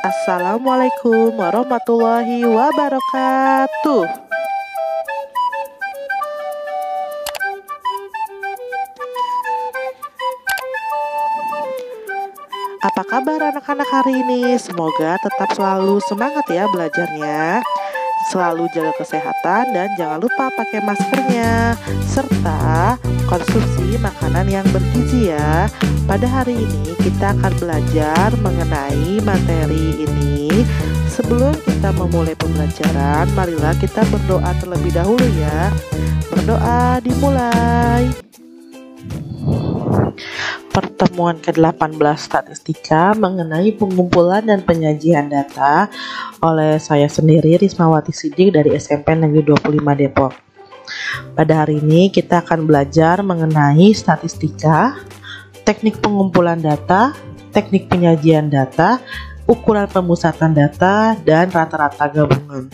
Assalamualaikum warahmatullahi wabarakatuh. Apa kabar anak-anak hari ini? Semoga tetap selalu semangat ya belajarnya. Selalu jaga kesehatan dan jangan lupa pakai maskernya, serta konsumsi makanan yang bergizi ya. Pada hari ini kita akan belajar mengenai materi ini. Sebelum kita memulai pembelajaran, marilah kita berdoa terlebih dahulu ya. Berdoa dimulai. Pertemuan ke-18 statistika mengenai pengumpulan dan penyajian data oleh saya sendiri, Rismawati Siddiq dari SMP Negeri 25 Depok. Pada hari ini kita akan belajar mengenai statistika, teknik pengumpulan data, teknik penyajian data, ukuran pemusatan data, dan rata-rata gabungan.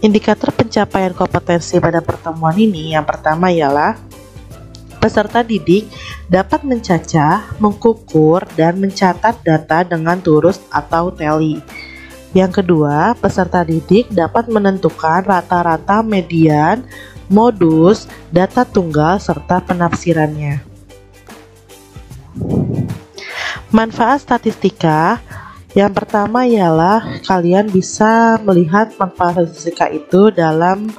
Indikator pencapaian kompetensi pada pertemuan ini yang pertama ialah peserta didik dapat mencacah, mengukur, dan mencatat data dengan turus atau tally. Yang kedua, peserta didik dapat menentukan rata-rata, median, modus, data tunggal, serta penafsirannya. Manfaat statistika yang pertama ialah kalian bisa melihat manfaat statistika itu dalam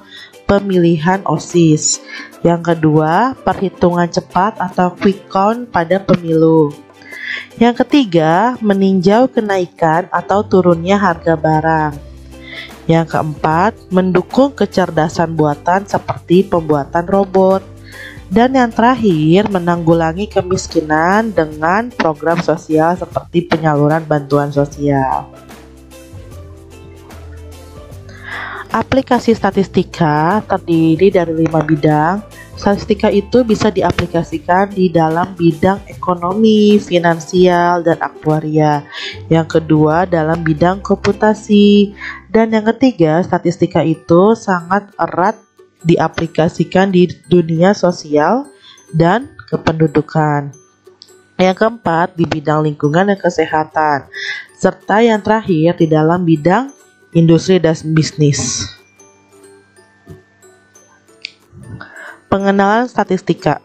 pemilihan OSIS. Yang kedua, perhitungan cepat atau quick count pada pemilu. Yang ketiga, meninjau kenaikan atau turunnya harga barang. Yang keempat, mendukung kecerdasan buatan seperti pembuatan robot. Dan yang terakhir, menanggulangi kemiskinan dengan program sosial seperti penyaluran bantuan sosial. Aplikasi statistika terdiri dari 5 bidang. Statistika itu bisa diaplikasikan di dalam bidang ekonomi, finansial, dan aktuaria. Yang kedua, dalam bidang komputasi. Dan yang ketiga, statistika itu sangat erat diaplikasikan di dunia sosial dan kependudukan. Yang keempat, di bidang lingkungan dan kesehatan. Serta yang terakhir, di dalam bidang industri dan bisnis. Pengenalan statistika.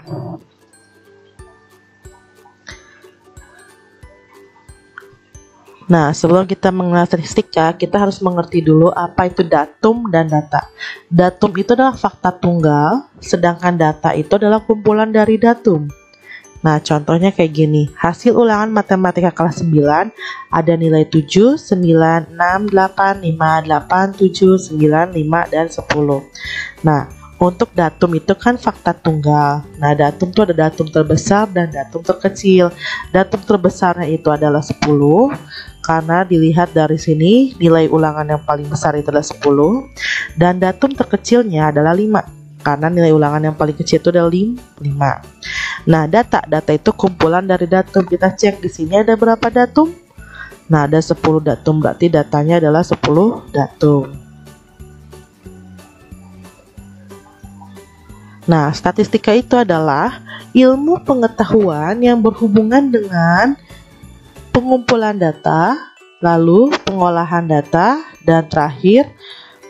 Nah, sebelum kita mengenal statistika, kita harus mengerti dulu apa itu datum dan data. Datum itu adalah fakta tunggal, sedangkan data itu adalah kumpulan dari datum. Nah, contohnya kayak gini. Hasil ulangan matematika kelas 9 ada nilai 7, 9, 6, 8, 5, 8, 7, 9, 5, dan 10. Nah, untuk datum itu kan fakta tunggal. Nah, datum itu ada datum terbesar dan datum terkecil. Datum terbesarnya itu adalah 10, karena dilihat dari sini nilai ulangan yang paling besar itu adalah 10. Dan datum terkecilnya adalah 5, karena nilai ulangan yang paling kecil itu adalah 5. Nah, data itu kumpulan dari datum. Kita cek di sini ada berapa datum? Nah, ada 10 datum, berarti datanya adalah 10 datum. Nah, statistika itu adalah ilmu pengetahuan yang berhubungan dengan pengumpulan data, lalu pengolahan data, dan terakhir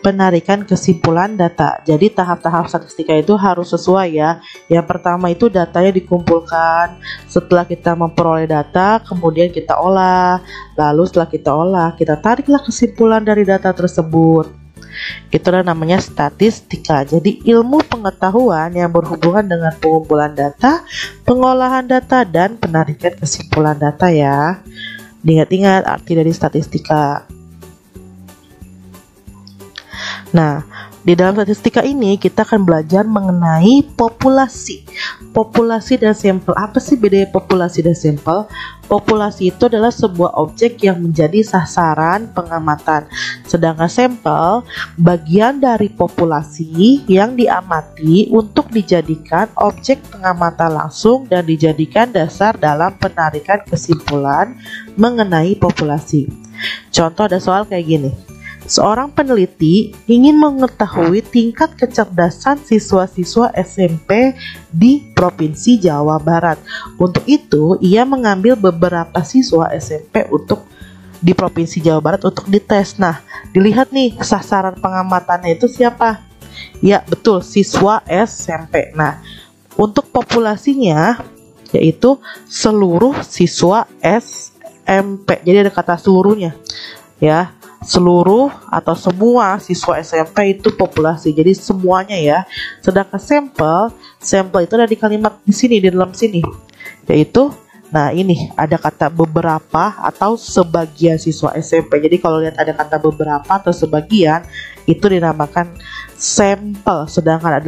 penarikan kesimpulan data. Jadi tahap-tahap statistika itu harus sesuai ya. Yang pertama itu datanya dikumpulkan. Setelah kita memperoleh data, kemudian kita olah. Lalu setelah kita olah, kita tariklah kesimpulan dari data tersebut. Itulah namanya statistika. Jadi ilmu pengetahuan yang berhubungan dengan pengumpulan data, pengolahan data, dan penarikan kesimpulan data ya. Ingat-ingat arti dari statistika. Nah, di dalam statistika ini kita akan belajar mengenai populasi. Populasi dan sampel. Apa sih bedanya populasi dan sampel? Populasi itu adalah sebuah objek yang menjadi sasaran pengamatan. Sedangkan sampel bagian dari populasi yang diamati untuk dijadikan objek pengamatan langsung dan dijadikan dasar dalam penarikan kesimpulan mengenai populasi. Contoh ada soal kayak gini. Seorang peneliti ingin mengetahui tingkat kecerdasan siswa-siswa SMP di Provinsi Jawa Barat. Untuk itu, ia mengambil beberapa siswa SMP di Provinsi Jawa Barat untuk dites. Nah, dilihat nih sasaran pengamatannya itu siapa? Ya, betul, siswa SMP. Nah, untuk populasinya yaitu seluruh siswa SMP. Jadi ada kata seluruhnya. Ya, seluruh atau semua siswa SMP itu populasi. Jadi semuanya ya. Sedangkan sampel itu ada di kalimat di sini, di dalam sini. Yaitu nah ini ada kata beberapa atau sebagian siswa SMP. Jadi kalau lihat ada kata beberapa atau sebagian itu dinamakan sampel. Sedangkan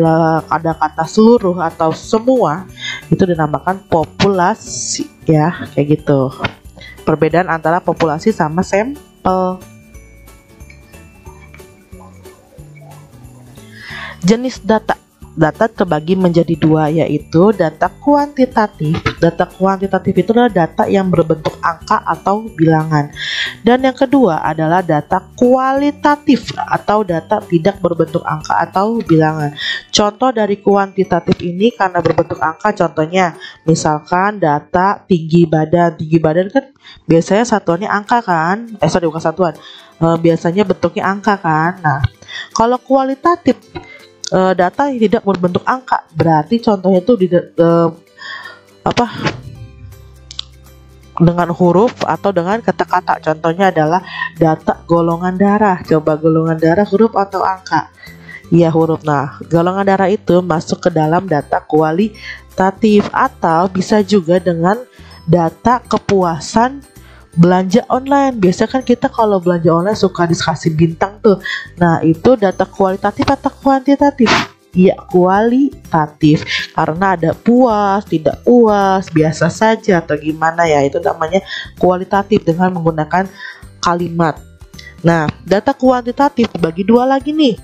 ada kata seluruh atau semua itu dinamakan populasi ya, kayak gitu. Perbedaan antara populasi sama sampel. Jenis data terbagi menjadi dua, yaitu data kuantitatif. Data kuantitatif itu adalah data yang berbentuk angka atau bilangan. Dan yang kedua adalah data kualitatif atau data tidak berbentuk angka atau bilangan. Contoh dari kuantitatif ini karena berbentuk angka, contohnya misalkan data tinggi badan. Tinggi badan kan biasanya satuannya angka kan? Bukan satuan. Biasanya bentuknya angka kan? Nah, kalau kualitatif data yang tidak berbentuk angka, berarti contohnya itu dengan huruf atau dengan kata-kata. Contohnya adalah data golongan darah. Coba golongan darah huruf atau angka? Ya, huruf. Nah, golongan darah itu masuk ke dalam data kualitatif. Atau bisa juga dengan data kepuasan belanja online. Biasanya kan kita kalau belanja online suka dikasih bintang tuh. Nah, itu data kualitatif atau kuantitatif? Ya, kualitatif. Karena ada puas, tidak puas, biasa saja atau gimana ya. Itu namanya kualitatif dengan menggunakan kalimat. Nah, data kuantitatif dibagi dua lagi nih.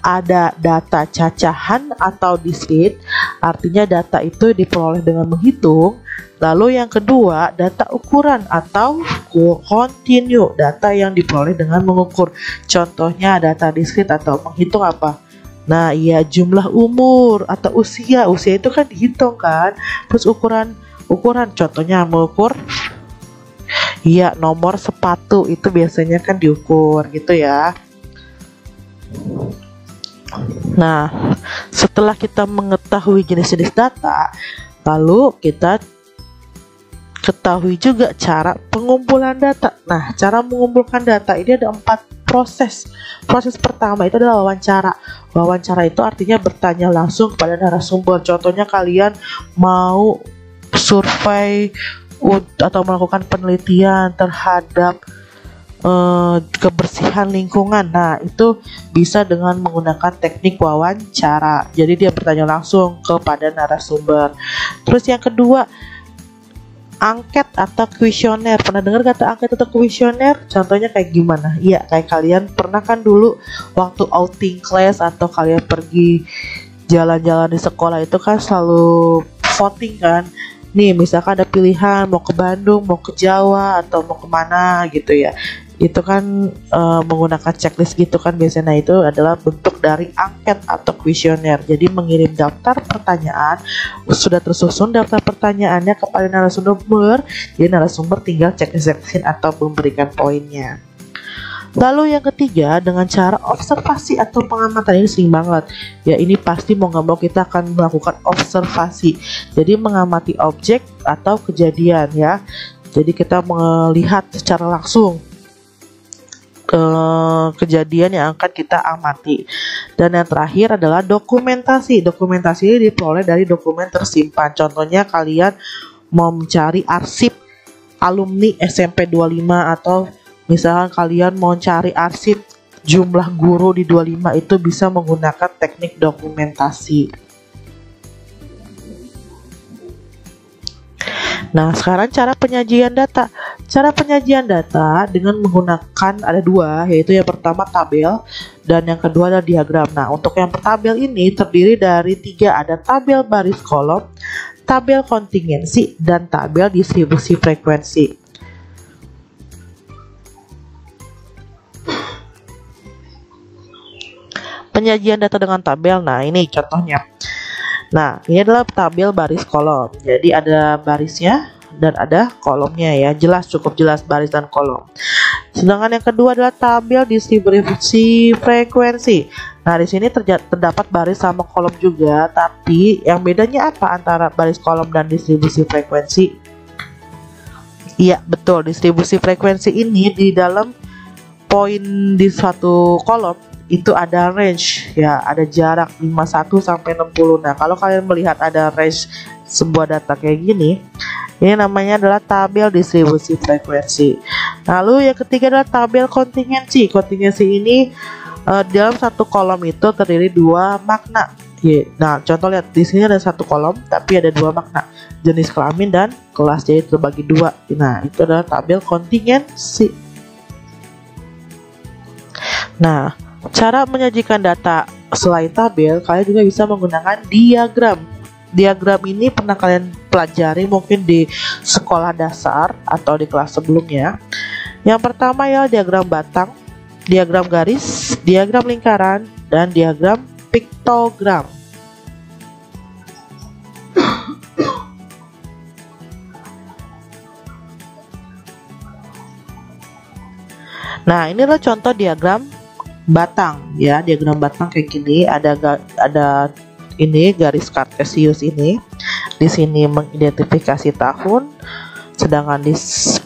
Ada data cacahan atau discrete, artinya data itu diperoleh dengan menghitung. Lalu yang kedua, data ukuran atau continue, data yang diperoleh dengan mengukur. Contohnya data discrete atau menghitung apa? Nah, iya, jumlah umur atau usia. Usia itu kan dihitung kan. Terus ukuran contohnya mengukur, iya, nomor sepatu itu biasanya kan diukur gitu ya. Nah, setelah kita mengetahui jenis-jenis data, lalu kita ketahui juga cara pengumpulan data. Nah, cara mengumpulkan data ini ada 4 proses. Proses pertama itu adalah wawancara. Wawancara itu artinya bertanya langsung kepada narasumber. Contohnya kalian mau survei atau melakukan penelitian terhadap kebersihan lingkungan. Nah, itu bisa dengan menggunakan teknik wawancara. Jadi dia bertanya langsung kepada narasumber. Terus yang kedua, angket atau kuesioner. Pernah dengar kata angket atau kuesioner? Contohnya kayak gimana? Iya, kayak kalian pernah kan dulu waktu outing class atau kalian pergi jalan-jalan di sekolah itu kan selalu voting kan. Nih, misalkan ada pilihan mau ke Bandung, mau ke Jawa, atau mau kemana gitu ya. Itu kan menggunakan checklist gitu kan biasanya. Nah, itu adalah bentuk dari angket atau kuesioner. Jadi mengirim daftar pertanyaan, sudah tersusun daftar pertanyaannya kepada narasumber. Jadi narasumber tinggal checklist atau memberikan poinnya. Lalu yang ketiga, dengan cara observasi atau pengamatan. Ini sering banget ya, ini pasti mau nggak mau kita akan melakukan observasi. Jadi mengamati objek atau kejadian ya. Jadi kita melihat secara langsung kejadian yang akan kita amati. Dan yang terakhir adalah dokumentasi. Dokumentasi ini diperoleh dari dokumen tersimpan. Contohnya kalian mau mencari arsip alumni SMP 25, atau misalkan kalian mau cari arsip jumlah guru di 25, itu bisa menggunakan teknik dokumentasi. Nah, sekarang cara penyajian data. Cara penyajian data dengan menggunakan ada dua, yaitu yang pertama tabel dan yang kedua adalah diagram. Nah, untuk yang tabel ini terdiri dari 3, ada tabel baris kolom, tabel kontingensi, dan tabel distribusi frekuensi. Penyajian data dengan tabel. Nah, ini contohnya. Nah, ini adalah tabel baris kolom. Jadi ada barisnya dan ada kolomnya ya. Jelas, cukup jelas baris dan kolom. Sedangkan yang kedua adalah tabel distribusi frekuensi. Nah, di sini terdapat baris sama kolom juga, tapi yang bedanya apa antara baris kolom dan distribusi frekuensi? Iya, betul. Distribusi frekuensi ini di dalam poin di suatu kolom itu ada range ya, ada jarak 51 sampai 60. Nah, kalau kalian melihat ada range sebuah data kayak gini, ini namanya adalah tabel distribusi frekuensi. Lalu yang ketiga adalah tabel kontingensi. Kontingensi ini dalam satu kolom itu terdiri dua makna. Nah, contoh lihat di sini ada satu kolom tapi ada dua makna, jenis kelamin dan kelas, jadi terbagi dua. Nah, itu adalah tabel kontingensi. Nah, cara menyajikan data selain tabel, kalian juga bisa menggunakan diagram. Diagram ini pernah kalian pelajari mungkin di sekolah dasar atau di kelas sebelumnya. Yang pertama ya diagram batang, diagram garis, diagram lingkaran, dan diagram piktogram. Nah, ini adalah contoh diagram batang ya. Diagram batang kayak gini, ada ini garis kartesius ini. Di sini mengidentifikasi tahun, sedangkan di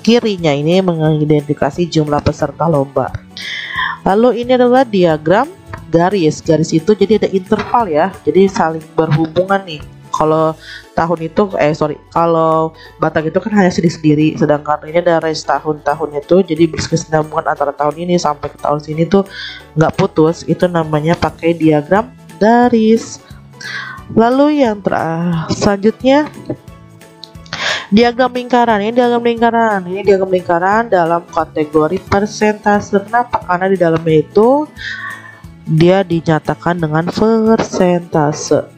kirinya ini mengidentifikasi jumlah peserta lomba. Lalu ini adalah diagram garis. Garis itu jadi ada interval ya, jadi saling berhubungan nih. Kalau tahun itu kalau batang itu kan hanya sendiri, sedangkan ini ada range tahun-tahun itu, jadi berkesinambungan antara tahun ini sampai ke tahun sini tuh nggak putus. Itu namanya pakai diagram garis. Lalu yang selanjutnya diagram lingkaran. Ini diagram lingkaran dalam kategori persentase. Kenapa? Karena di dalamnya itu dia dinyatakan dengan persentase.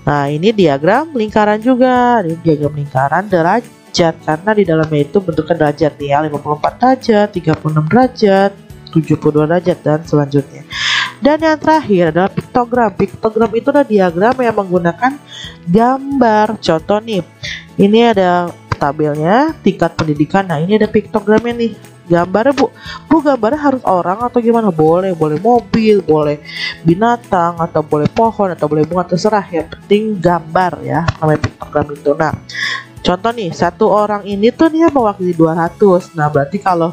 Nah, ini diagram lingkaran juga. Ini diagram lingkaran derajat, karena di dalamnya itu bentuknya derajat nih ya, 54 derajat, 36 derajat, 72 derajat, dan selanjutnya. Dan yang terakhir adalah piktogram. Piktogram itu adalah diagram yang menggunakan gambar. Contoh nih, ini ada tabelnya tingkat pendidikan. Nah, ini ada piktogramnya nih. Gambarnya bu gambarnya harus orang atau gimana? Boleh mobil, boleh binatang, atau boleh pohon, atau boleh bunga, terserah. Yang penting gambar ya, namanya piktogram itu. Nah, contoh nih, satu orang ini tuh dia mewakili 200. Nah, berarti kalau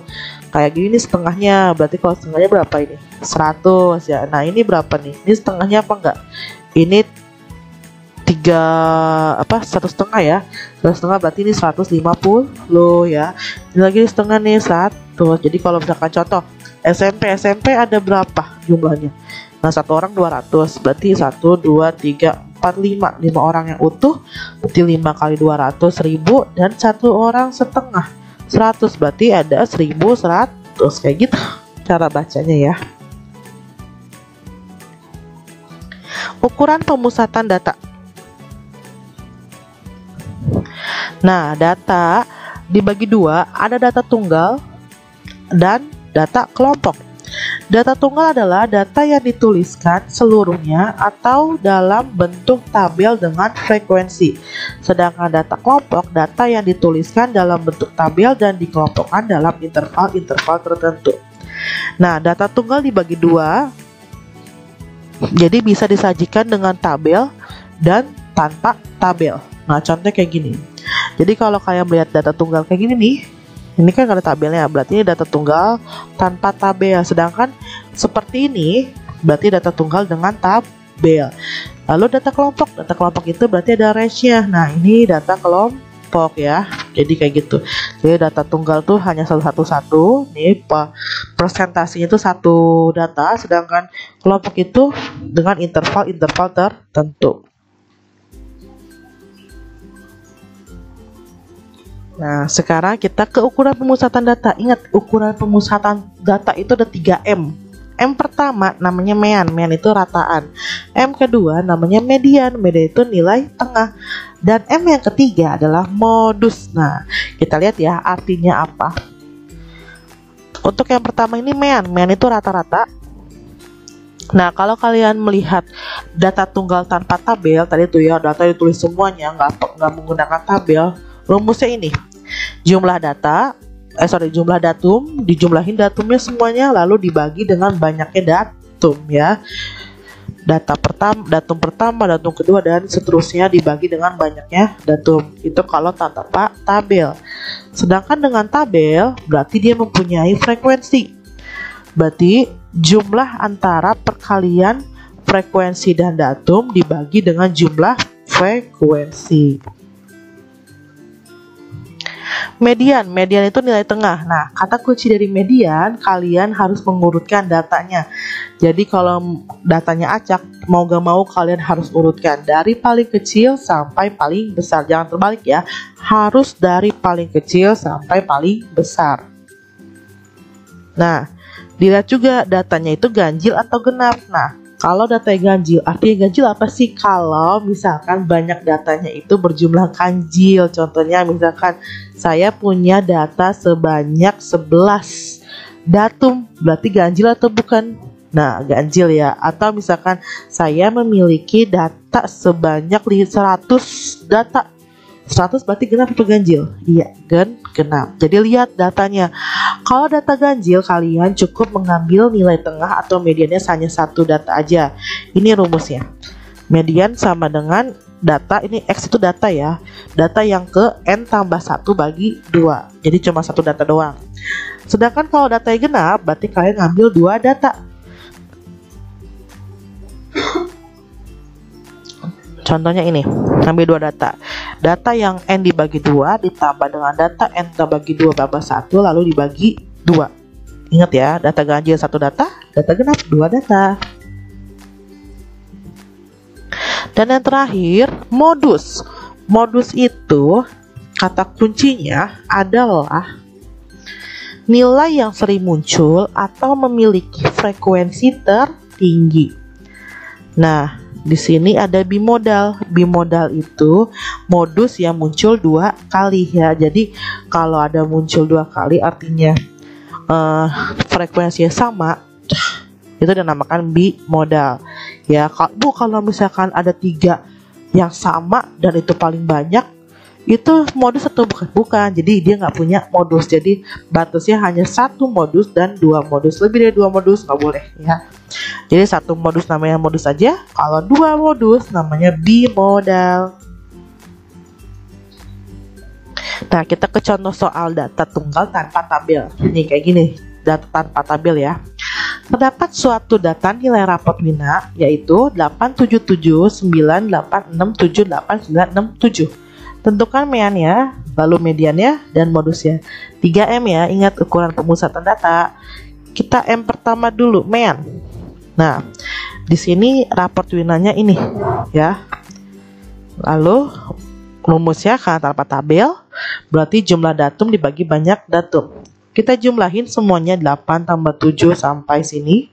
kayak gini setengahnya, berarti kalau setengahnya berapa ini? 100 ya. Nah, ini berapa nih? Ini setengahnya apa enggak? Ini 1,5 ya. 1,5 berarti ini 150 ya. Ini lagi setengah nih 100. Jadi kalau misalkan contoh SMP ada berapa jumlahnya? Nah, satu orang 200, berarti 1, 2, 3, 4, 5 orang yang utuh, berarti 5 kali 200 1000, dan satu orang setengah 100, berarti ada 1100. Kayak gitu cara bacanya ya. Ukuran pemusatan data. Nah, data dibagi dua, ada data tunggal dan data kelompok. Data tunggal adalah data yang dituliskan seluruhnya atau dalam bentuk tabel dengan frekuensi. Sedangkan data kelompok, data yang dituliskan dalam bentuk tabel dan dikelompokkan dalam interval-interval tertentu. Nah, data tunggal dibagi dua, jadi bisa disajikan dengan tabel dan tanpa tabel. Nah, contohnya kayak gini. Jadi kalau kalian melihat data tunggal kayak gini nih, ini kan ada tabelnya, berarti ini data tunggal tanpa tabel. Sedangkan seperti ini berarti data tunggal dengan tabel. Lalu data kelompok itu berarti ada range-nya. Nah, ini data kelompok ya. Jadi kayak gitu. Jadi data tunggal tuh hanya satu-satu. Nih presentasinya itu satu data, sedangkan kelompok itu dengan interval-interval tertentu. Nah, sekarang kita ke ukuran pemusatan data. Ingat, ukuran pemusatan data itu ada 3M. M pertama namanya mean itu rataan. M kedua namanya median itu nilai tengah. Dan M yang ketiga adalah modus. Nah, kita lihat ya artinya apa. Untuk yang pertama ini mean itu rata-rata. Nah, kalau kalian melihat data tunggal tanpa tabel, tadi tuh ya data ditulis semuanya, nggak menggunakan tabel. Rumusnya ini, jumlah datum, dijumlahin datumnya semuanya, lalu dibagi dengan banyaknya datum ya. Datum pertama, datum kedua, dan seterusnya dibagi dengan banyaknya datum. Itu kalau tanpa tabel. Sedangkan dengan tabel, berarti dia mempunyai frekuensi. Berarti jumlah antara perkalian frekuensi dan datum dibagi dengan jumlah frekuensi. Median itu nilai tengah. Nah, kata kunci dari median, kalian harus mengurutkan datanya. Jadi kalau datanya acak, mau gak mau kalian harus urutkan dari paling kecil sampai paling besar. Jangan terbalik ya, harus dari paling kecil sampai paling besar. Nah, dilihat juga datanya itu ganjil atau genap. Nah, kalau datanya ganjil, artinya ganjil apa sih? Kalau misalkan banyak datanya itu berjumlah ganjil. Contohnya misalkan saya punya data sebanyak 11 datum, berarti ganjil atau bukan? Nah, ganjil ya. Atau misalkan saya memiliki data sebanyak 100 data. 100 berarti genap atau ganjil? Iya, genap. Jadi lihat datanya. Kalau data ganjil, kalian cukup mengambil nilai tengah atau mediannya hanya satu data aja. Ini rumusnya. Median sama dengan data, ini X itu data ya. Data yang ke N tambah 1 bagi 2. Jadi cuma satu data doang. Sedangkan kalau datanya genap, berarti kalian ngambil 2 data. Contohnya ini, ambil 2 data. Data yang N dibagi 2 ditambah dengan data N dibagi 2 tambah 1 lalu dibagi 2. Ingat ya, data ganjil 1 data, data genap 2 data. Dan yang terakhir, modus. Modus itu kata kuncinya adalah nilai yang sering muncul atau memiliki frekuensi tertinggi. Nah, di sini ada bimodal. Bimodal itu modus yang muncul 2 kali ya. Jadi kalau ada muncul 2 kali artinya frekuensinya sama, itu dinamakan bimodal. Ya, kalau misalkan ada 3 yang sama dan itu paling banyak, itu modus atau bukan? Bukan. Jadi dia nggak punya modus. Jadi batasnya hanya 1 modus dan 2 modus. Lebih dari 2 modus nggak boleh ya. Jadi 1 modus namanya modus aja. Kalau 2 modus namanya bimodal. Nah, kita ke contoh soal data tunggal tanpa tabel. Ini kayak gini, data tanpa tabel ya. Terdapat suatu data nilai rapot Wina yaitu 87798678967. Tentukan meannya, lalu mediannya, dan modusnya. 3M ya, ingat ukuran pemusatan data. Kita M pertama dulu, mean. Nah, di sini raport Winanya ini ya. Lalu rumusnya karena tanpa tabel, berarti jumlah datum dibagi banyak datum. Kita jumlahin semuanya 8 tambah 7 sampai sini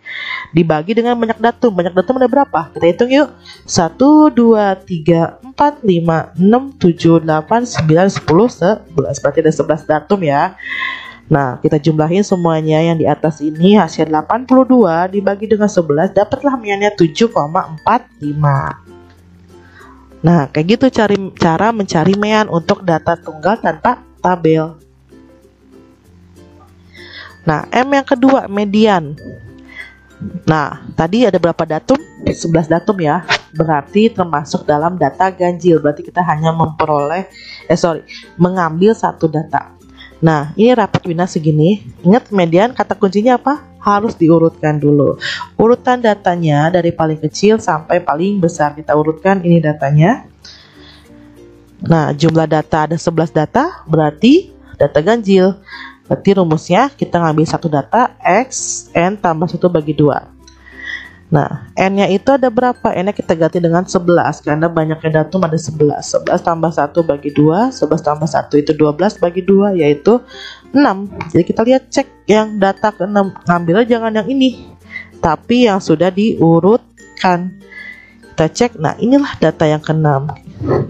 dibagi dengan banyak datum. Banyak datum ada berapa? Kita hitung yuk. 1, 2, 3, 4, 5, 6, 7, 8, 9, 10, 11. Berarti ada 11 datum ya. Nah, kita jumlahin semuanya yang di atas ini, hasil 82 dibagi dengan 11, dapatlah meannya 7,45. Nah, kayak gitu cara mencari mean untuk data tunggal tanpa tabel. Nah, M yang kedua, median. Nah, tadi ada berapa datum? 11 datum ya. Berarti termasuk dalam data ganjil. Berarti kita hanya mengambil 1 data. Nah, ini rapot Wina segini. Ingat median, kata kuncinya apa? Harus diurutkan dulu. Urutan datanya dari paling kecil sampai paling besar. Kita urutkan ini datanya. Nah, jumlah data ada 11 data, berarti data ganjil. Berarti rumusnya kita ngambil 1 data, X, N tambah 1 bagi 2. Nah, N-nya itu ada berapa? N-nya kita ganti dengan 11, karena banyaknya datum ada 11. 11 tambah 1 bagi 2, 11 tambah 1 itu 12 bagi 2, yaitu 6. Jadi kita lihat cek yang data ke-6. Ngambilnya jangan yang ini, tapi yang sudah diurutkan. Kita cek, nah inilah data yang ke-6,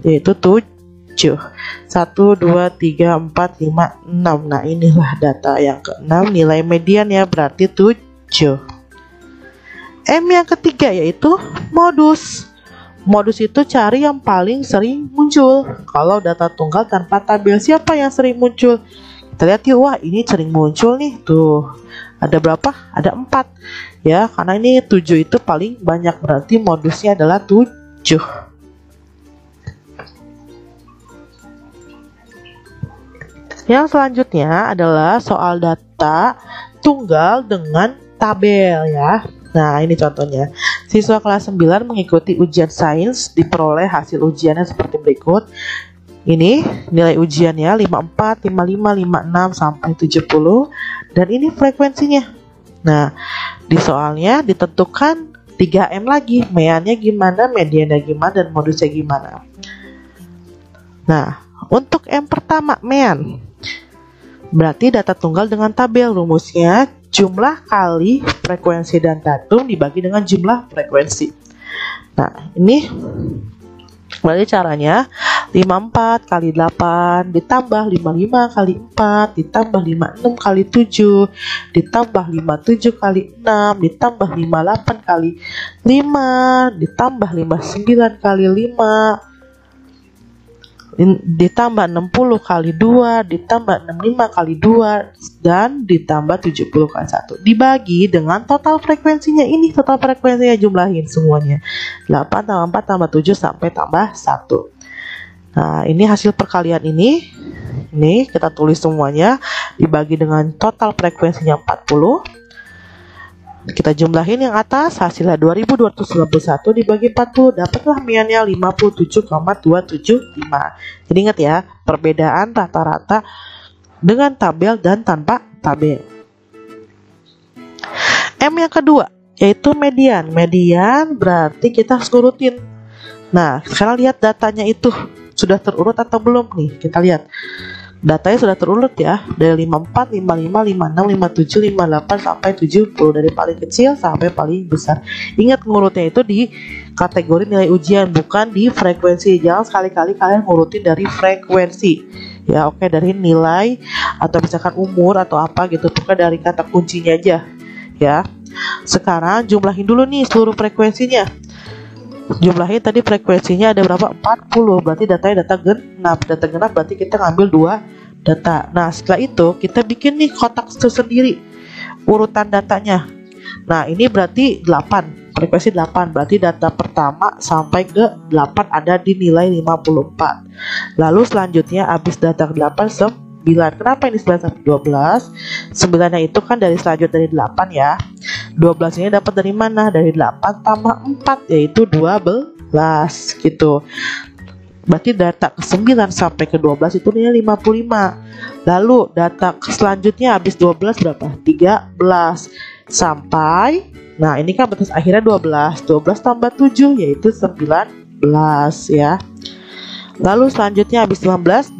yaitu 7. 1, 2, 3, 4, 5, 6. Nah, inilah data yang ke-6. Nilai median ya, berarti 7. M yang ketiga yaitu modus. Modus itu cari yang paling sering muncul. Kalau data tunggal tanpa tabel, siapa yang sering muncul? Kita lihat yuk, wah ini sering muncul nih. Tuh, ada berapa? Ada 4. Ya, karena ini 7 itu paling banyak, berarti modusnya adalah 7. Yang selanjutnya adalah soal data tunggal dengan tabel ya. Nah, ini contohnya. Siswa kelas 9 mengikuti ujian sains, diperoleh hasil ujiannya seperti berikut. Ini nilai ujiannya 54, 55, 56 sampai 70 dan ini frekuensinya. Nah, di soalnya ditentukan 3M lagi, meannya gimana, mediannya gimana, dan modusnya gimana. Nah, untuk M pertama, mean. Berarti data tunggal dengan tabel, rumusnya jumlah kali frekuensi dan datum dibagi dengan jumlah frekuensi. Nah, ini berarti caranya 54 kali 8 ditambah 55 kali 4 ditambah 56 kali 7 ditambah 57 kali 6 ditambah 58 kali 5 ditambah 59 kali 5 ditambah 60 kali 2 ditambah 65 kali 2 dan ditambah 70 kali 1 dibagi dengan total frekuensinya. Ini total frekuensinya, jumlahin semuanya 8 tambah 4 tambah 7 sampai tambah 1. Nah, ini hasil perkalian ini kita tulis semuanya dibagi dengan total frekuensinya 40. Kita jumlahin yang atas, hasilnya 2291 dibagi 40, dapatlah meannya 57,275. Jadi ingat ya, perbedaan rata-rata dengan tabel dan tanpa tabel. M yang kedua yaitu median. Median berarti kita harus urutin. Nah, sekarang lihat datanya itu sudah terurut atau belum nih. Kita lihat. Datanya sudah terurut ya, dari 54, 55, 56, 57, 58 sampai 70, dari paling kecil sampai paling besar. Ingat ngurutnya itu di kategori nilai ujian, bukan di frekuensi. Jangan sekali-kali kalian ngurutin dari frekuensi. Ya, oke, dari nilai atau misalkan umur atau apa gitu, pokoknya dari kata kuncinya aja. Ya. Sekarang jumlahin dulu nih seluruh frekuensinya. Jumlahnya tadi frekuensinya ada berapa? 40. Berarti datanya data genap. Data genap berarti kita ngambil 2 data. Nah, setelah itu kita bikin nih kotak tersendiri urutan datanya. Nah, ini berarti 8. Frekuensi 8. Berarti data pertama sampai ke 8 ada di nilai 54. Lalu selanjutnya habis data 8 9. Kenapa ini 9 sampai 12? 9-nya itu kan dari selanjut dari 8 ya. 12 ini dapat dari mana? Dari 8 tambah 4 yaitu 12 gitu. Berarti data ke 9 sampai ke 12 itu nilai 55. Lalu data selanjutnya habis 12 berapa? 13 sampai, nah ini kan batas akhirnya 12. 12 tambah 7 yaitu 19 ya. Lalu selanjutnya habis 19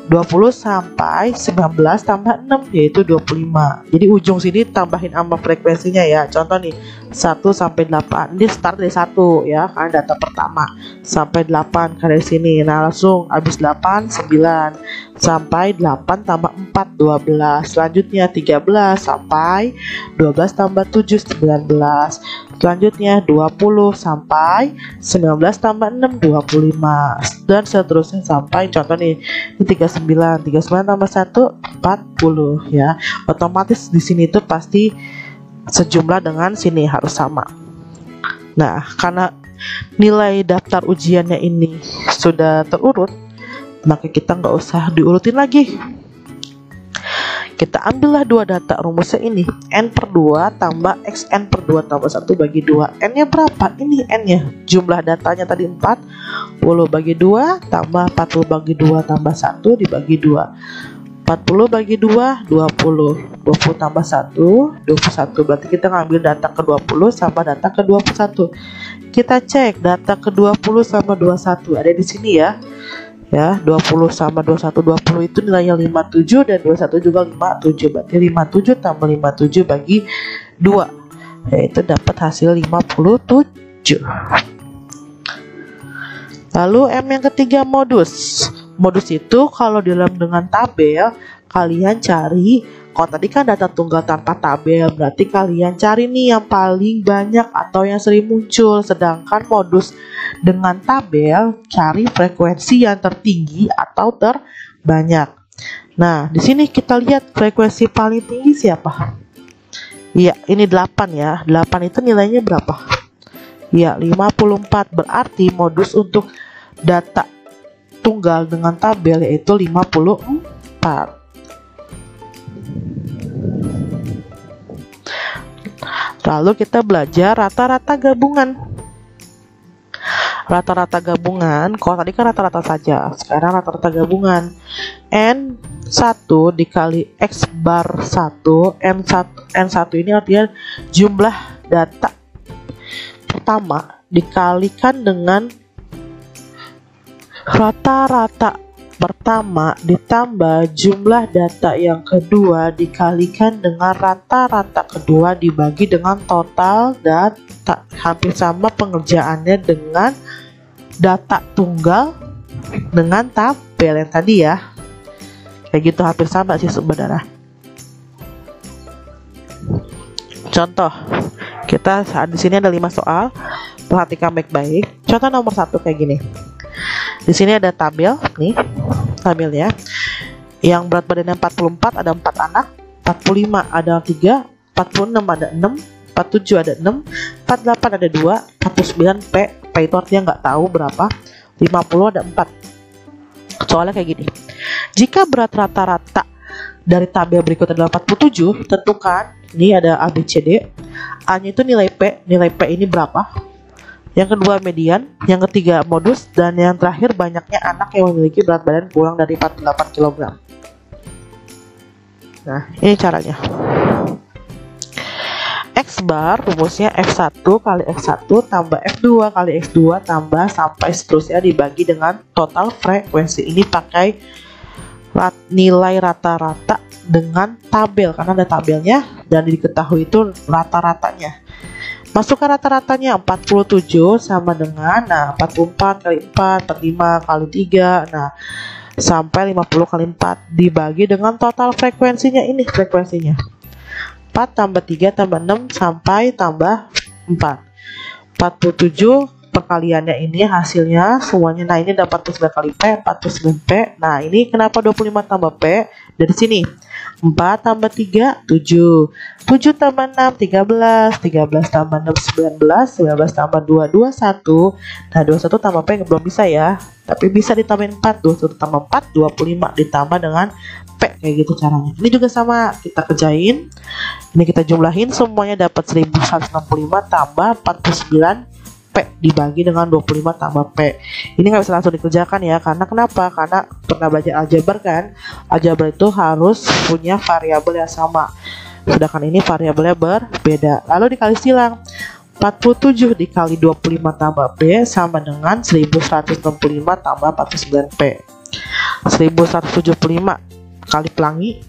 20 sampai 19 tambah 6 yaitu 25. Jadi ujung sini tambahin sama frekuensinya ya. Contoh nih 1 sampai 8. Ini start dari 1 ya, karena data pertama sampai 8 dari sini. Nah, langsung habis 8 9 sampai 8 tambah 4 12. Selanjutnya 13 sampai 12 tambah 7 19. Selanjutnya 20 sampai 19 tambah 6 25 dan seterusnya sampai contoh nih 39 tambah 1 40 ya. Otomatis di sini tuh pasti sejumlah dengan sini harus sama. Nah, karena nilai daftar ujiannya ini sudah terurut, maka kita nggak usah diurutin lagi. Kita ambillah 2 data, rumusnya ini N per 2 tambah XN per 2 tambah 1 bagi 2. N nya berapa? Ini N nya, jumlah datanya tadi 40 bagi 2 tambah 40 bagi 2 tambah 1 dibagi 2. 40 bagi 2 20 tambah 1 21. Berarti kita ngambil data ke 20 sama data ke 21. Kita cek data ke 20 sama 21 ada di sini ya. Ya, 20 sama 21, 20 itu nilainya 57 dan 21 juga 57. Berarti 57 tambah 57 bagi 2 yaitu dapat hasil 57. Lalu M yang ketiga modus. Modus itu kalau dalam dengan tabel kalian cari Kalau tadi kan data tunggal tanpa tabel, berarti kalian cari nih yang paling banyak atau yang sering muncul. Sedangkan modus dengan tabel, cari frekuensi yang tertinggi atau terbanyak. Nah, di sini kita lihat frekuensi paling tinggi siapa? Iya, ini 8 ya. 8 itu nilainya berapa? Ya, 54. Berarti modus untuk data tunggal dengan tabel yaitu 54. Lalu kita belajar rata-rata gabungan. Rata-rata gabungan, kalau tadi kan rata-rata saja, sekarang rata-rata gabungan. N1 dikali X bar 1, N1 ini artinya jumlah data pertama dikalikan dengan rata-rata pertama ditambah jumlah data yang kedua dikalikan dengan rata-rata kedua dibagi dengan total data. Hampir sama pengerjaannya dengan data tunggal dengan tabel yang tadi ya. Kayak gitu, hampir sama sih sebenarnya. Contoh, kita saat di sini ada 5 soal. Perhatikan baik-baik. Contoh nomor 1 kayak gini. Di sini ada tabel nih, tabelnya. Yang berat badannya 44 ada 4 anak, 45 ada 3, 46 ada 6, 47 ada 6, 48 ada 2, 49 P itu artinya nggak tahu berapa, 50 ada 4. Soalnya kayak gini. Jika berat rata-rata dari tabel berikut adalah 47, tentukan ini ada A, B, C, D. A-nya itu nilai P ini berapa? Yang kedua median, yang ketiga modus, dan yang terakhir banyaknya anak yang memiliki berat badan kurang dari 48 kg. Nah, ini caranya. X bar rumusnya F1 kali X1 tambah F2 kali X2 tambah sampai seterusnya dibagi dengan total frekuensi. Ini pakai nilai rata-rata dengan tabel karena ada tabelnya dan diketahui itu rata-ratanya. Masukkan rata-ratanya 47 sama dengan 44 kali 4, 45 kali 3, sampai 50 kali 4 dibagi dengan total frekuensinya. Ini frekuensinya 4 tambah 3 tambah 6 sampai tambah 4. 47 perkaliannya ini hasilnya semuanya. Nah, ini dapat 49 kali P, 49 P. Nah, ini kenapa 25 tambah P? Dari sini 4 tambah 3 7, 7 tambah 6 13, 13 tambah 6 19, 19 tambah 2 21. Nah, 21 tambah P belum bisa ya, tapi bisa ditambahin 4. 21 tambah 4 25 ditambah dengan P, kayak gitu caranya. Ini juga sama, kita kerjain. Ini kita jumlahin semuanya dapat 1165 tambah 49 P dibagi dengan 25 tambah P. Ini nggak bisa langsung dikerjakan ya, karena kenapa? Karena pernah belajar aljabar kan? Aljabar itu harus punya variabel yang sama, sedangkan ini variabelnya berbeda. Lalu dikali silang, 47 dikali 25 tambah P sama dengan 1165 tambah 49 P. 1175 kali pelangi,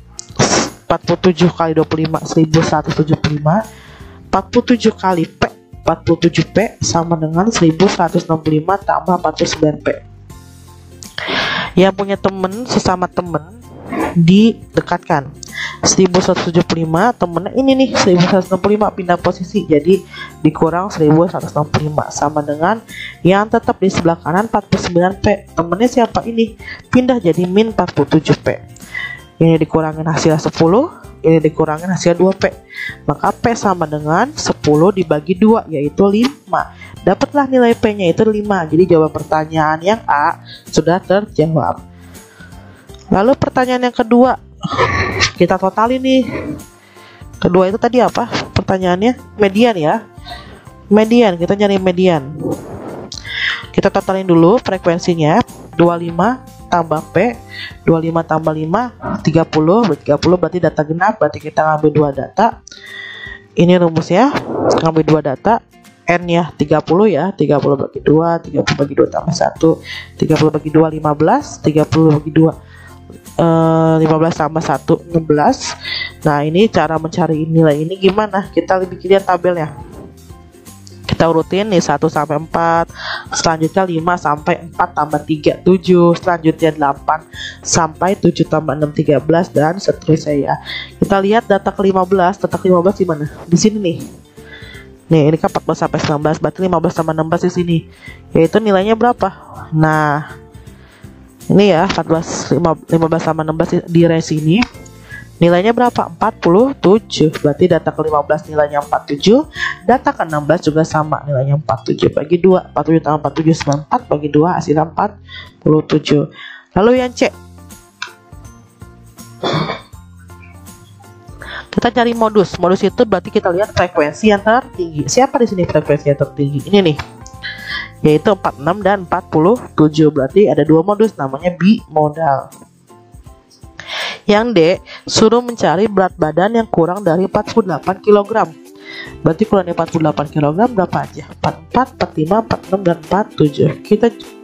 47 kali 25 1175, 47 kali P 47P sama dengan 1165 tambah 49P. Yang punya temen, sesama temen didekatkan. 1175 temennya ini nih 1165 pindah posisi, jadi dikurang 1165 sama dengan yang tetap di sebelah kanan 49P. Temennya siapa ini? Pindah jadi min 47P. Ini dikurangin hasilnya 10, ini dikurangin hasil 2P, maka P sama dengan 10 dibagi 2 yaitu 5. Dapatlah nilai P nya itu 5. Jadi jawaban pertanyaan yang A sudah terjawab. Lalu pertanyaan yang kedua, kita totalin nih. Kedua itu tadi apa pertanyaannya? Median ya, median. Kita nyari median. Kita totalin dulu frekuensinya. 25 tambah P, 25 tambah 5 30, 30 berarti data genap, berarti kita ngambil 2 data. Ini rumusnya, ngambil 2 data. N nya 30 ya, 30 bagi 2, 30 bagi 2 tambah 1, 30 bagi 2 15, 30 bagi 2 15 tambah 1 16. Nah, ini cara mencari nilai ini gimana? Kita lebih lihat tabelnya. Kita urutin nih 1 sampai 4, selanjutnya 5 sampai 4 tambah 3 7, selanjutnya 8 sampai 7 tambah 6 13 dan seterusnya ya. Kita lihat data ke-15, data ke-15 di mana? Di sini nih. Nih, ini kan 14 sampai 19, berarti 15 tambah 16 di sini. Yaitu nilainya berapa? Nah, ini ya 15 sama 16 di range ini. Nilainya berapa? 47. Berarti data ke-15 nilainya 47, data ke-16 juga sama nilainya 47. Bagi 2, 47 tambah 47 94, bagi 2 hasilnya 47. Lalu yang C, kita cari modus. Modus itu berarti kita lihat frekuensi yang tertinggi. Siapa di sini frekuensi yang tertinggi? Ini nih, yaitu 46 dan 47. Berarti ada 2 modus, namanya bimodal. Yang D, suruh mencari berat badan yang kurang dari 48 kg. Berarti kurang dari 48 kg berapa aja? 44, 45, 46 dan 47.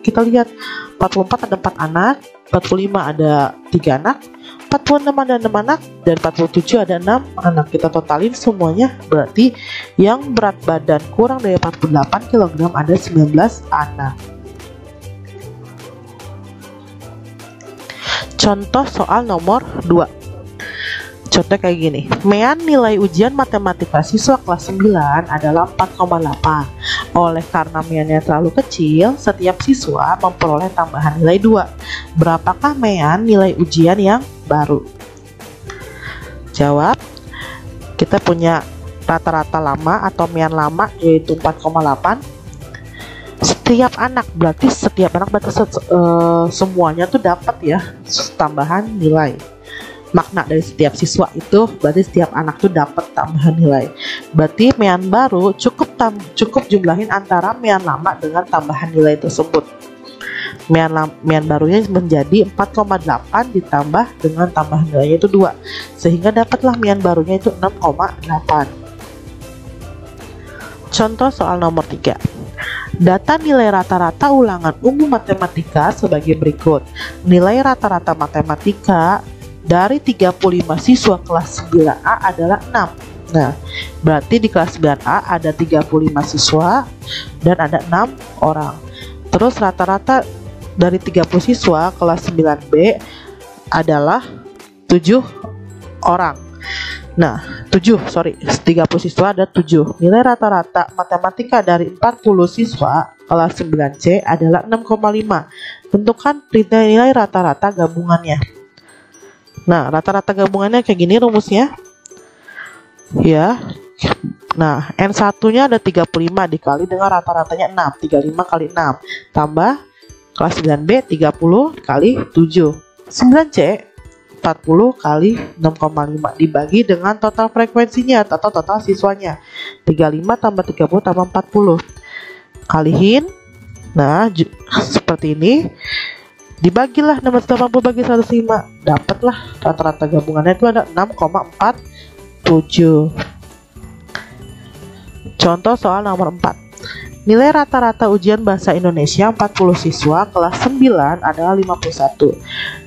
Kita lihat 44 ada 4 anak, 45 ada 3 anak, 46 ada 6 anak, dan 47 ada 6 anak. Kita totalin semuanya, berarti yang berat badan kurang dari 48 kg ada 19 anak. Contoh soal nomor 2. Contoh kayak gini. Mean nilai ujian matematika siswa kelas 9 adalah 4,8. Oleh karena meannya terlalu kecil, setiap siswa memperoleh tambahan nilai 2. Berapakah mean nilai ujian yang baru? Jawab. Kita punya rata-rata lama atau mean lama yaitu 4,8. Setiap anak berarti semuanya tuh dapat ya tambahan nilai. Makna dari setiap siswa itu berarti setiap anak tuh dapat tambahan nilai. Berarti mean baru cukup jumlahin antara mean lama dengan tambahan nilai tersebut. Mean barunya menjadi 4,8 ditambah dengan tambahan nilainya itu 2, sehingga dapatlah mean barunya itu 6,8. Contoh soal nomor 3. Data nilai rata-rata ulangan umum matematika sebagai berikut. Nilai rata-rata matematika dari 35 siswa kelas 9A adalah 6. Nah, berarti di kelas 9A ada 35 siswa dan ada 6 orang. Terus rata-rata dari 30 siswa kelas 9B adalah 7 orang. Nah, 30 siswa ada 7. Nilai rata-rata matematika dari 40 siswa kelas 9C adalah 6,5. Tentukan nilai rata-rata gabungannya. Nah, rata-rata gabungannya kayak gini rumusnya. Ya. Nah, N1-nya ada 35 dikali dengan rata-ratanya 6. 35 kali 6. Tambah kelas 9B 30 kali 7. 9C 40 kali 6,5 dibagi dengan total frekuensinya atau total siswanya. 35 tambah 30 tambah 40. Kalihin. Nah, seperti ini. Dibagilah 680 bagi 105. Dapatlah rata-rata gabungannya itu ada 6,47. Contoh soal nomor 4. Nilai rata-rata ujian bahasa Indonesia 40 siswa kelas 9 adalah 51.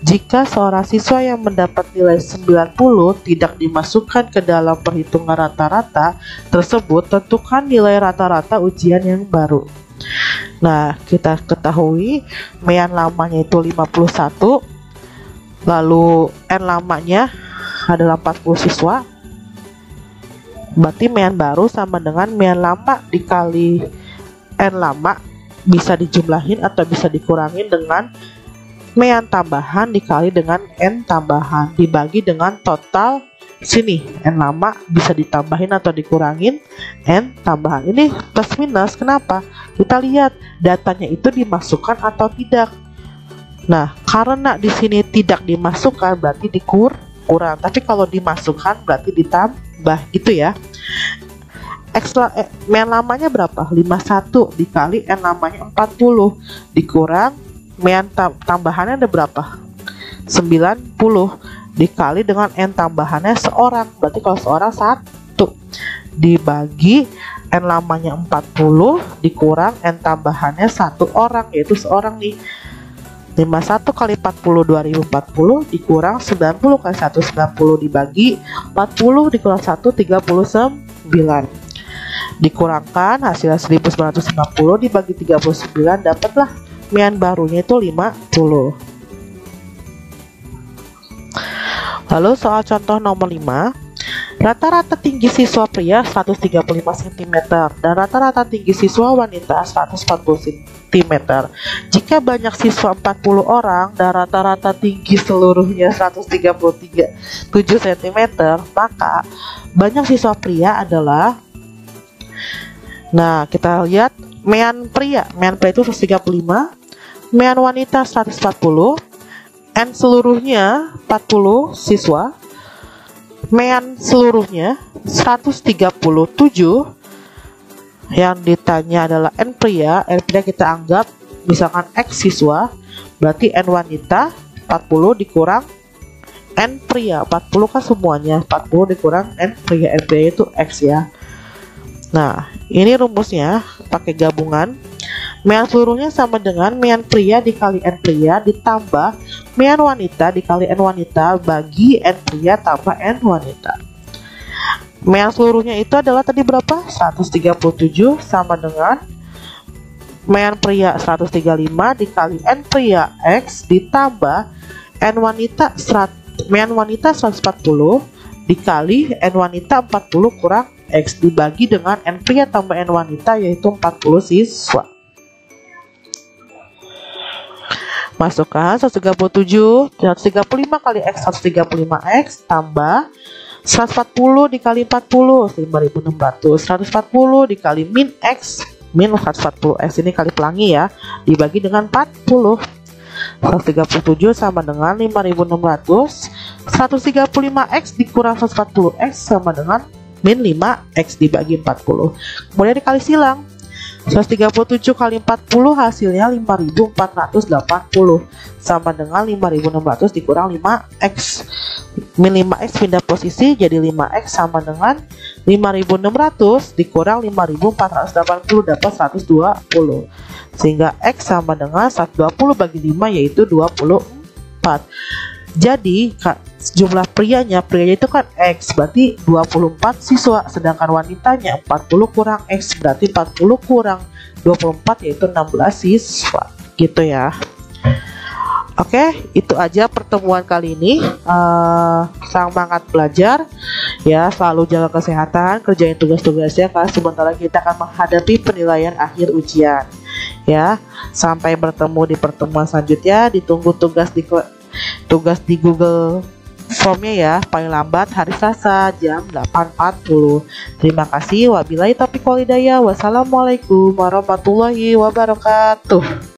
Jika seorang siswa yang mendapat nilai 90 tidak dimasukkan ke dalam perhitungan rata-rata tersebut, tentukan nilai rata-rata ujian yang baru. Nah, kita ketahui mean lamanya itu 51, lalu N lamanya adalah 40 siswa. Berarti mean baru sama dengan mean lama dikali N lama, bisa dijumlahin atau bisa dikurangin dengan mean tambahan dikali dengan N tambahan dibagi dengan total sini. N lama bisa ditambahin atau dikurangin N tambahan. Ini plus minus. Kenapa? Kita lihat datanya itu dimasukkan atau tidak. Nah, karena di sini tidak dimasukkan berarti kurang. Tapi kalau dimasukkan berarti ditambah gitu ya. Mean lamanya berapa? 51 dikali N lamanya 40 dikurang mean tambahannya ada berapa? 90 dikali dengan N tambahannya seorang. Berarti kalau seorang 1 dibagi N lamanya 40 dikurang N tambahannya 1 orang, yaitu seorang nih. 51 kali 40 2040 dikurang 90 kali 1 90 dibagi 40 dikurang 1 39. Dikurangkan hasilnya 1950 dibagi 39, dapatlah mian barunya itu 50. Lalu soal contoh nomor 5. Rata-rata tinggi siswa pria 135 cm dan rata-rata tinggi siswa wanita 140 cm. Jika banyak siswa 40 orang dan rata-rata tinggi seluruhnya 137 cm, maka banyak siswa pria adalah, nah kita lihat mean pria itu 135, mean wanita 140, N seluruhnya 40 siswa, mean seluruhnya 137. Yang ditanya adalah N pria kita anggap misalkan X siswa, berarti N wanita 40 dikurang N pria, 40 kan semuanya, 40 dikurang N pria itu X ya. Nah, ini rumusnya pakai gabungan. Mean seluruhnya sama dengan mean pria dikali N pria ditambah mean wanita dikali N wanita bagi N pria tambah N wanita. Mean seluruhnya itu adalah tadi berapa? 137 sama dengan mean pria 135 dikali N pria X ditambah N wanita mean wanita 140 dikali N wanita 40 kurang X dibagi dengan N pria tambah N wanita yaitu 40 siswa. Masukkan 135 kali X 135X tambah 140 dikali 40 5600, 140 dikali min X min 140X ini kali pelangi ya, dibagi dengan 40. 137 sama dengan 5600, 135X dikurang 140X sama dengan min 5X dibagi 40. Kemudian dikali silang, 137 kali 40 hasilnya 5480 sama dengan 5600 dikurang 5X. Min 5X pindah posisi jadi 5X sama dengan 5600 dikurang 5480 dapat 120. Sehingga X sama dengan 120 bagi 5 yaitu 24. Jadi jumlah prianya itu kan X, berarti 24 siswa, sedangkan wanitanya 40 kurang X berarti 40 kurang 24 yaitu 16 siswa gitu ya. Oke, itu aja pertemuan kali ini. Semangat belajar ya, selalu jaga kesehatan, kerjain tugas-tugasnya karena sebentar lagi kita akan menghadapi penilaian akhir ujian ya. Sampai bertemu di pertemuan selanjutnya. Ditunggu tugas di Google Formnya ya, paling lambat hari Selasa jam 8.40. Terima kasih. Wabillahi taufiq wal hidayah. Wassalamualaikum warahmatullahi wabarakatuh.